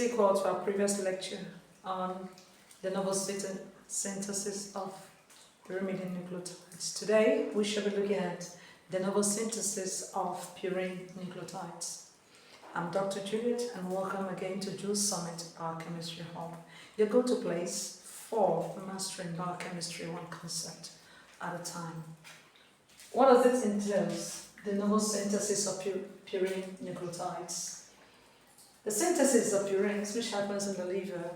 sequel to our previous lecture on the novel synthesis of pyrimidine nucleotides. Today we shall be looking at the novel synthesis of purine nucleotides. I'm Dr. Juliet and welcome again to Jules Summit Biochemistry Hub, your go-to place for mastering biochemistry one concept at a time. What does it entail? The novel synthesis of purine nucleotides. The synthesis of purines, which happens in the liver,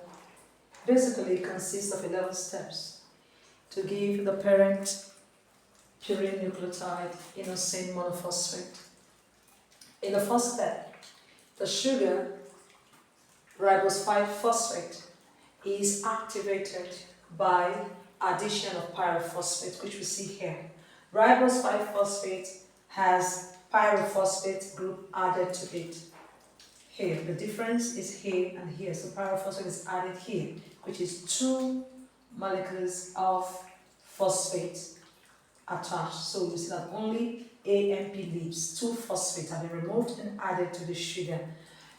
basically consists of 11 steps to give the parent purine nucleotide inosine monophosphate. In the first step, the sugar ribose 5-phosphate is activated by addition of pyrophosphate, which we see here. Ribose 5-phosphate has pyrophosphate group added to it. Here, the difference is here and here, so pyrophosphate is added here, which is 2 molecules of phosphate attached. So you see that only AMP leaves, 2 phosphate have been removed and added to the sugar,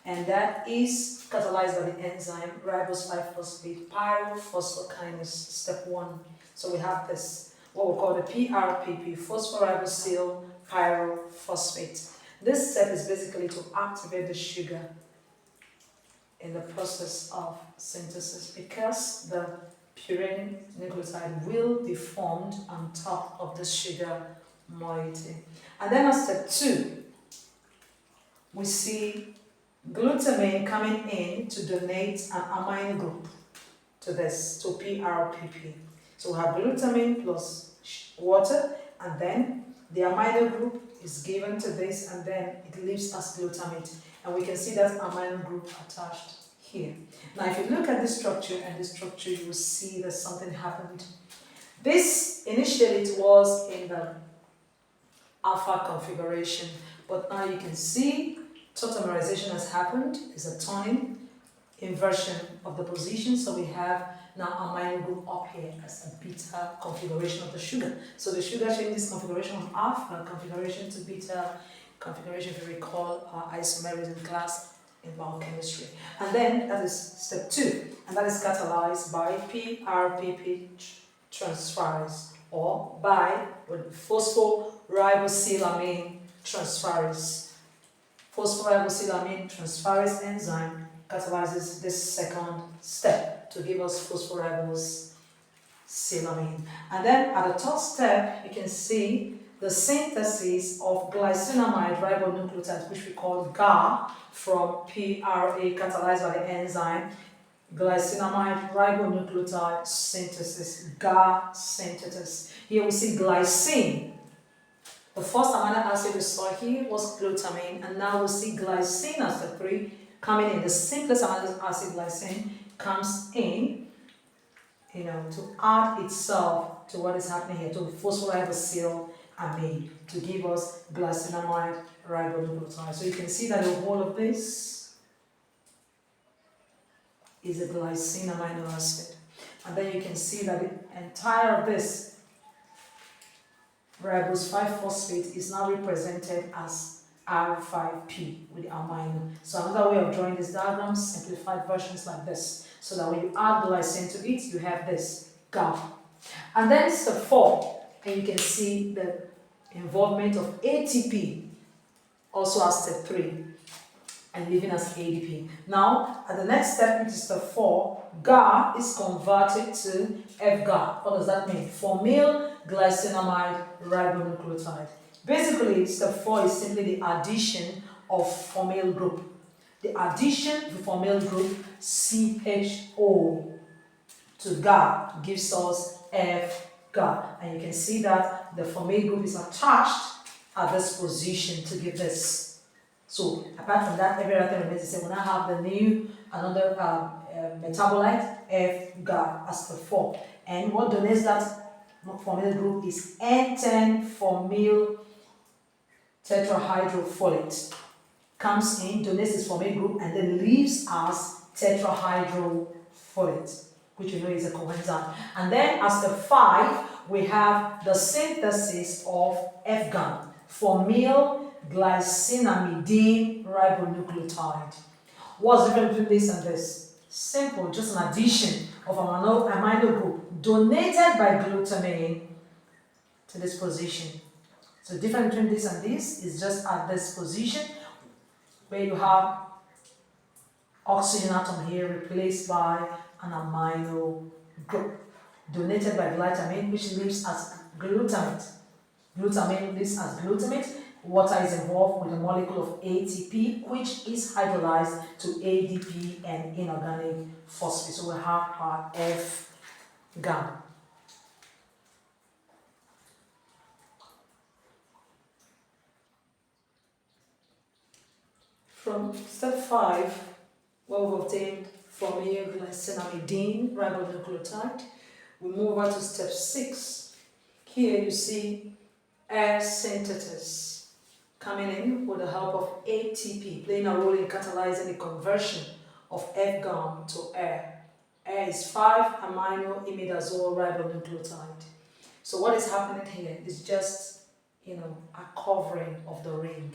and that is catalyzed by the enzyme ribose 5-phosphate pyrophosphokinase, step 1. So we have this, what we call the PRPP, phosphoribosyl pyrophosphate. This step is basically to activate the sugar in the process of synthesis, because the purine nucleotide will be formed on top of the sugar moiety. And then at step 2, we see glutamine coming in to donate an amine group to this, to PRPP. So we have glutamine plus water, and then the amino group is given to this, and then it leaves as glutamate, and we can see that amino group attached here. Now if you look at this structure and this structure, you will see that something happened. This initially it was in the alpha configuration, but now you can see tautomerization has happened. It's a turning inversion of the position, so we have now amino group up here as a beta configuration of the sugar. So the sugar changes configuration from alpha configuration to beta configuration, if you recall our isomerism class in biochemistry. And then that is step 2, and that is catalyzed by PRPP transferase, or by phosphoribosylamine transferase. Phosphoribosylamine transferase enzyme catalyzes this second step to give us phosphoribosylamine. And then at the third step, you can see the synthesis of glycinamide ribonucleotides, which we call GAR, from PRA, catalyzed by the enzyme glycinamide ribonucleotide synthesis, GAR synthesis. Here we see glycine. The first amino acid we saw here was glutamine, and now we see glycine as step 3 coming in. The simplest amino acid, glycine, comes in, to add itself to what is happening here, to phosphoribosylamine, to give us glycinamide ribonucleotide. So you can see that the whole of this is a glycine amino acid. And then you can see that the entire of this ribose 5-phosphate is now represented as R5P with the amino. So another way of drawing this diagram, simplified versions like this, so that when you add glycine to it, you have this GAR. And then step 4, and you can see the involvement of ATP also as step 3, and leaving as ADP. Now, at the next step, which is step 4, GAR is converted to FGAR. What does that mean? Formyl glycinamide ribonucleotide. Basically, step 4 is simply the addition of formyl group. The addition to formyl group CHO to GAR gives us FGAR. And you can see that the formyl group is attached at this position to give this. So apart from that, every other remains the same. We now have the new, another metabolite, FGAR, as step 4. And what donates that formyl group is N10-formyl tetrahydrofolate. Comes in, donates its formyl group, and then leaves as tetrahydrofolate, which you know is a coenzyme. And then as step 5, we have the synthesis of FGAN, formyl glycinamidine ribonucleotide. What's the difference between this and this? Simple, just an addition of amino group donated by glutamine to this position. So the difference between this and this is just at this position where you have oxygen atom here replaced by an amino group donated by glutamine, which lives as glutamate. Glutamine lives as glutamate. Water is involved with a molecule of ATP, which is hydrolyzed to ADP and inorganic phosphate. So we have our F gamma. From step 5, where we've obtained formylglycinamidine ribonucleotide, we move over to step 6. Here you see air synthesis coming in with the help of ATP, playing a role in catalyzing the conversion of F-GAM to air. Air is 5-amino imidazole ribonucleotide. So what is happening here is just, a covering of the ring.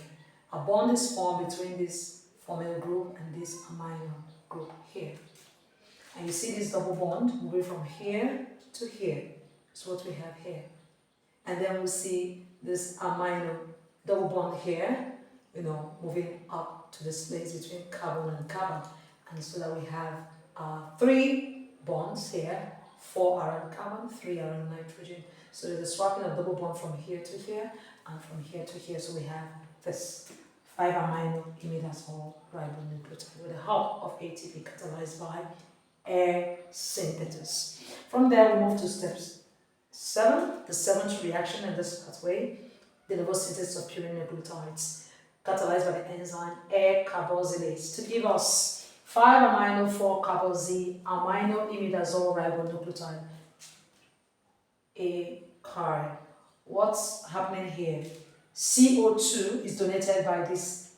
A bond is formed between this formyl group and this amino group here. And you see this double bond moving from here to here. That's what we have here. And then we see this amino double bond here, moving up to this place between carbon and carbon. And so that we have 3 bonds here, 4 are on carbon, 3 are on nitrogen. So there's a swapping of double bond from here to here and from here to here. So we have this 5-amino imidazole ribonucleotide with the help of ATP catalyzed by air synthesis. From there we move to steps 7, the 7th reaction in this pathway, the de novo synthesis of purine nucleotides, catalyzed by the enzyme air carboxylase to give us 5-amino 4-carboxy amino imidazole ribonucleotide, ACAR. What's happening here? CO2 is donated by this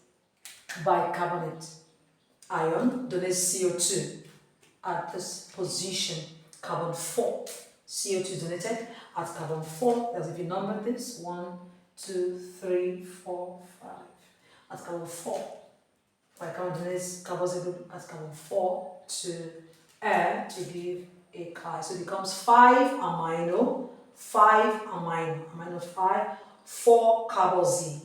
bicarbonate ion, donates CO2 at this position, carbon 4. CO2 donated at carbon 4. As if you number this, 1, 2, 3, 4, 5. At carbon 4. Bicarbonate donates carboxyl group at carbon 4 to air to give a chi. So it becomes 5-amino, amino 5, 4-carboxy,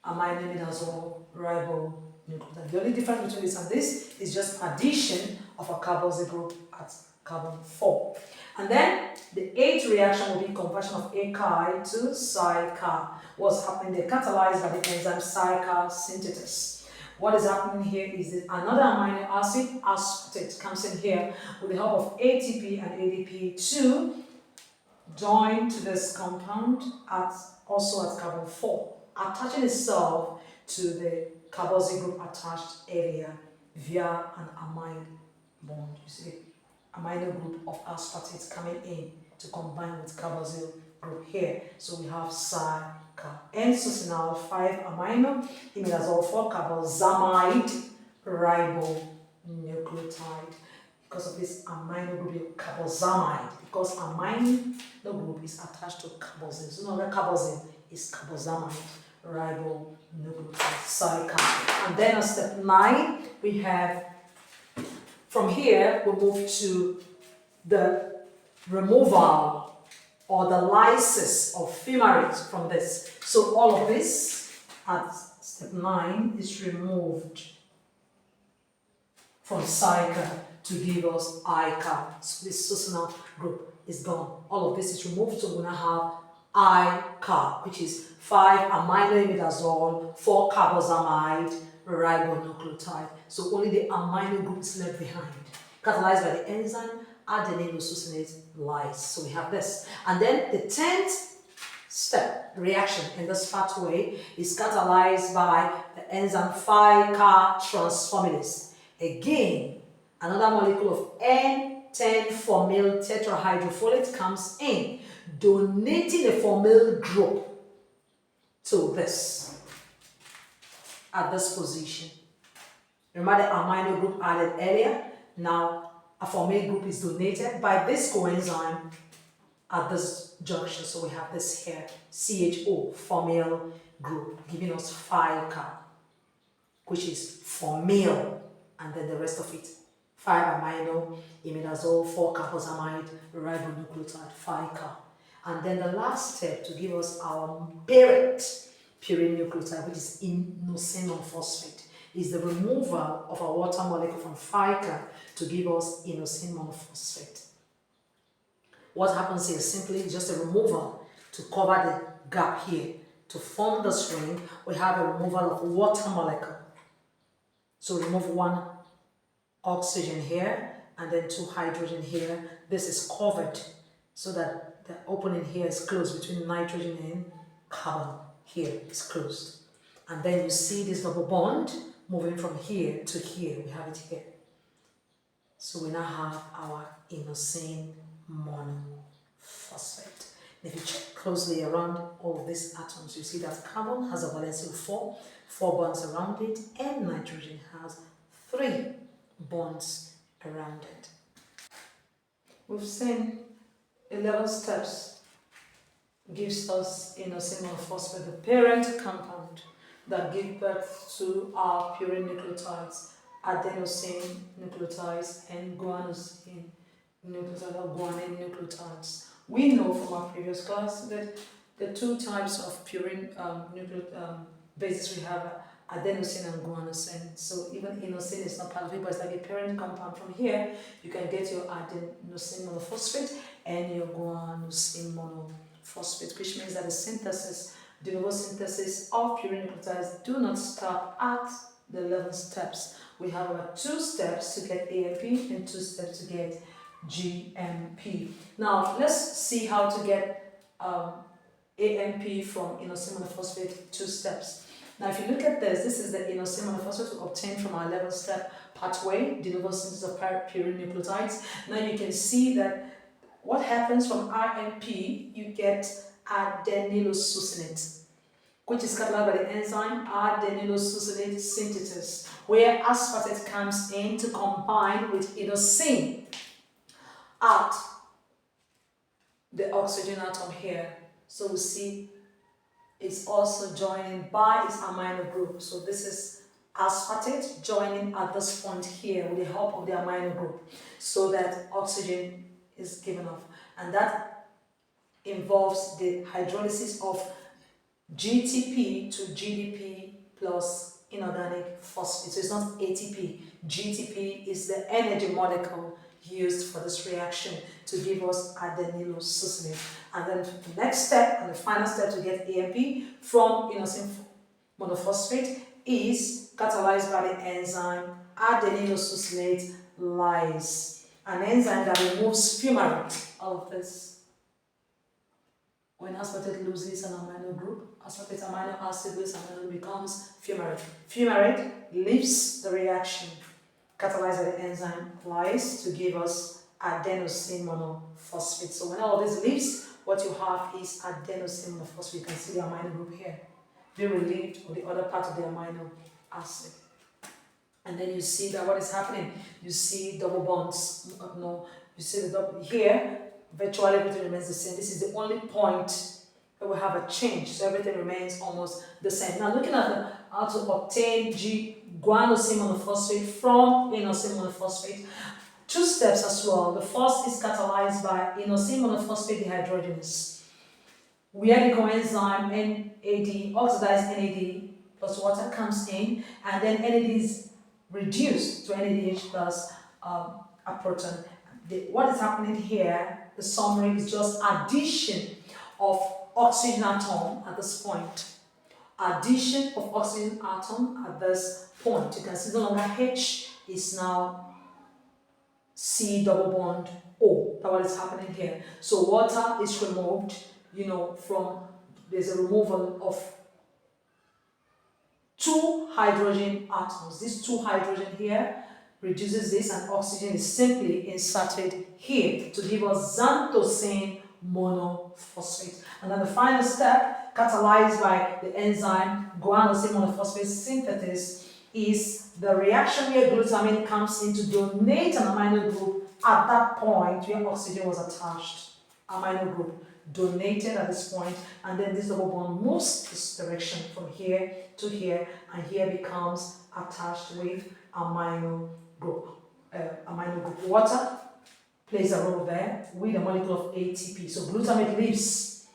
amino imidazole ribonucleotide. The only difference between this and this is just addition of a carboxy group at carbon 4. And then the 8th reaction will be conversion of ACAI to SiCa. What's happening? They're catalyzed by the enzyme SiCa synthesis. What is happening here is that another amino acid, aspartate, comes in here with the help of ATP and ADP to join to this compound also at carbon 4, attaching itself to the carboxy group attached earlier via an amide bond. You see the amino group of aspartate coming in to combine with carboxyl group here. So we have SiCa. N-succinyl 5-amino imidazole 4-carboxamide ribonucleotide. Because of this amino group, carboxamide, because amino group is attached to carboxyl. So no, carboxyl is carboxamide ribonucleotide, SiCa. And then on step 9, we have, from here, we move to the removal or the lysis of fumarate from this. So all of this at step 9 is removed from SiCa to give us ICA. So this succinyl group is gone. All of this is removed, so we're going to have ICA, which is 5-amino imidazole 4-carboxamide ribonucleotide. So only the amino group is left behind, catalyzed by the enzyme adenine succinate lyase. So we have this. And then the 10th step reaction in this pathway is catalyzed by the enzyme 5-car transformylase. Again, another molecule of N10-formyl tetrahydrofolate comes in, donating a formyl group to this, at this position. Remember the amino group added earlier? Now a formyl group is donated by this coenzyme at this junction. So we have this here, CHO, formyl group, giving us 5-car. which is for male, and then the rest of it. 5 amino, imidazole, 4 carboxamide, ribonucleotide, 5-car. And then the last step to give us our parent purine nucleotide, which is inosine monophosphate, is the removal of a water molecule from 5-car to give us inosine monophosphate. What happens here is simply just a removal to cover the gap here. To form this ring, we have a removal of water molecule. So remove 1 oxygen here and then 2 hydrogen here. This is covered so that the opening here is closed between nitrogen and carbon. Here is closed. And then you see this double bond moving from here to here. We have it here. So we now have our inosine monophosphate. If you check closely around all of these atoms, you see that carbon has a valency of 4 bonds around it, and nitrogen has 3 bonds around it. We've seen 11 steps gives us inosine monophosphate, the parent compound that give birth to our purine nucleotides, adenosine nucleotides, and guanosine nucleotides or guanine nucleotides. We know from our previous class that the 2 types of purine bases we have are adenosine and guanosine. So even inosine is not part of it, but it's like a parent compound. From here, you can get your adenosine monophosphate and your guanosine monophosphate, which means that the novo synthesis of purine nucleotides do not stop at the 11 steps. We have about 2 steps to get AMP and 2 steps to get GMP. Now let's see how to get AMP from inosine monophosphate. 2 steps. Now if you look at this is the inosine monophosphate we obtained from our 11-step pathway, de novo synthesis of purine nucleotides. Now you can see that what happens from RNP, you get adenylosuccinate, which is catalyzed by the enzyme adenylosuccinate synthetase, where aspartate comes in to combine with inosine at the oxygen atom here. So we see it's also joining by its amino group. So this is aspartate joining at this point here with the help of the amino group so that oxygen is given off. And that involves the hydrolysis of GTP to GDP plus inorganic phosphate. So it's not ATP. GTP is the energy molecule used for this reaction to give us adenylosuccinate. And then the next step and the final step to get AMP from inosine monophosphate is catalyzed by the enzyme adenylosuccinate lyase, an enzyme that removes fumarate. All of this. When aspartate loses an amino group, aspartate amino acid with amino group becomes fumarate. Fumarate leaves the reaction, catalyzed by the enzyme lyase to give us adenosine monophosphate. So when all this leaves, what you have is adenosine monophosphate. You can see the amino group here, be relieved of the other part of the amino acid. And then you see that what is happening, you see double bonds. No, you see the double here, virtually everything remains the same. This is the only point where we have a change, so everything remains almost the same. Now looking at how to obtain guanosine monophosphate from inosine monophosphate, 2 steps as well. The first is catalyzed by inosine monophosphate dehydrogenase, where the coenzyme NAD, oxidized NAD plus water comes in, and then NAD is reduced to NADH plus a proton. What is happening here, the summary is just addition of oxygen atom at this point. Addition of oxygen atom at this point. You can see no longer H is now C double bond O. That's what is happening here. So water is removed, from, there's a removal of 2 hydrogen atoms. These 2 hydrogen here reduces this, and oxygen is simply inserted here to give us xanthosine monophosphate. And then the final step, catalyzed by the enzyme guanosine monophosphate synthetase, is the reaction where glutamine comes in to donate an amino group at that point where oxygen was attached. amino group donated at this point, and then this double bond moves this direction from here to here, and here becomes attached with amino group. Water plays a role there with a molecule of ATP. So glutamate leaves,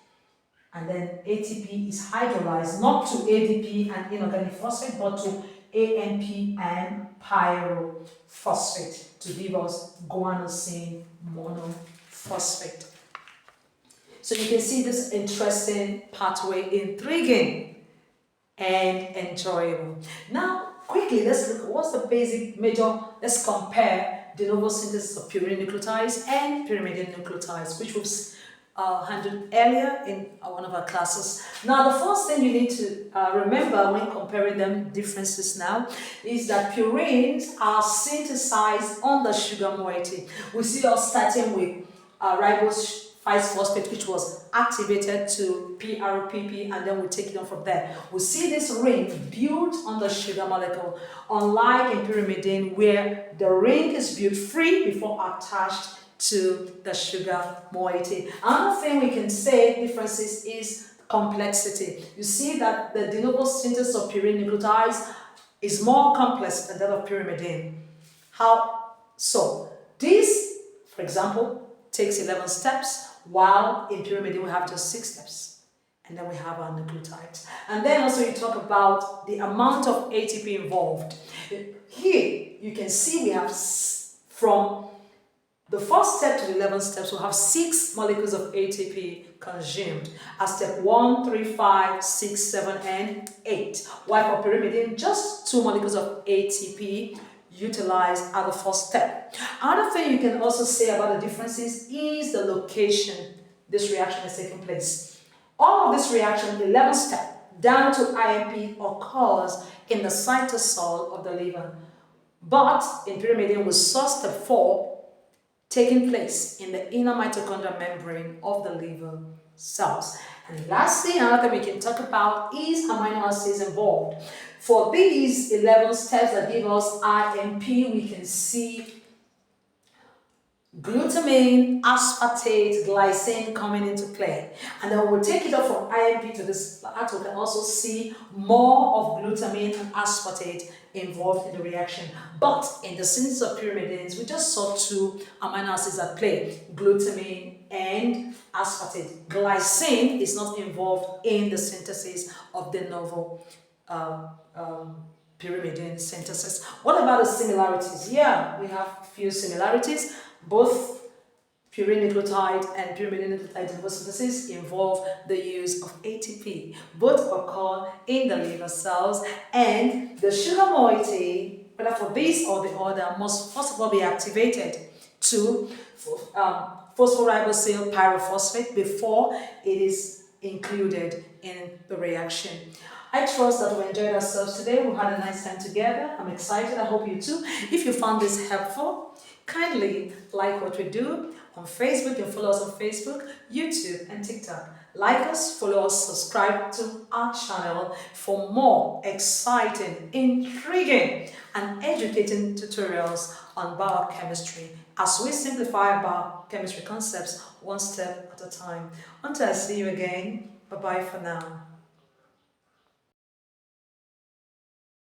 and then ATP is hydrolyzed not to ADP and inorganic phosphate, but to AMP and pyrophosphate to give us guanosine monophosphate. So you can see this interesting pathway, intriguing and enjoyable. Now, quickly, let's look at what's the basic major. Let's compare de novo synthesis of purine nucleotides and pyrimidine nucleotides, which was handled earlier in one of our classes. Now, the first thing you need to remember when comparing them, differences now, is that purines are synthesized on the sugar moiety. We see us starting with ribose 5-phosphate, which was activated to PRPP, and then we take it on from there. We see this ring built on the sugar molecule, unlike in pyrimidine, where the ring is built free before attached to the sugar moiety. Another thing we can say differences is complexity. You see that the de novo synthesis of purine nucleotides is more complex than that of pyrimidine. How so? This, for example, takes 11 steps, while in pyrimidine we have just 6 steps. And then we have our nucleotides. And then also you talk about the amount of ATP involved. Here you can see we have from the first step to the 11 steps, we have 6 molecules of ATP consumed at step 1, 3, 5, 6, 7, and 8. While for pyrimidine, just 2 molecules of ATP utilized at the first step. Another thing you can also say about the differences is the location this reaction is taking place. All of this reaction, the 11th step, down to IMP, occurs in the cytosol of the liver. But in pyrimidine, we saw step 4 taking place in the inner mitochondrial membrane of the liver cells. And lastly, another thing we can talk about is amino acids involved. For these 11 steps that give us IMP, we can see glutamine, aspartate, glycine coming into play. And then we'll take it up from IMP to this part. We can also see more of glutamine and aspartate involved in the reaction. But in the synthesis of pyrimidines, we just saw 2 amino acids at play, glutamine and aspartate. Glycine is not involved in the synthesis of de novo pyrimidine synthesis. What about the similarities? Yeah, we have few similarities. Both purine nucleotide and pyrimidine nucleotide de novo synthesis involve the use of ATP. Both occur in the liver cells, and the sugar moiety, whether for this or the other, must first of all be activated to phosphoribosylpyrophosphate pyrophosphate before it is included in the reaction. I trust that we enjoyed ourselves today. We had a nice time together. I'm excited. I hope you too. If you found this helpful, kindly like what we do on Facebook. You can follow us on Facebook, YouTube, and TikTok. Like us, follow us, subscribe to our channel for more exciting, intriguing, and educating tutorials on biochemistry as we simplify biochemistry concepts one step at a time. Until I see you again, bye-bye for now.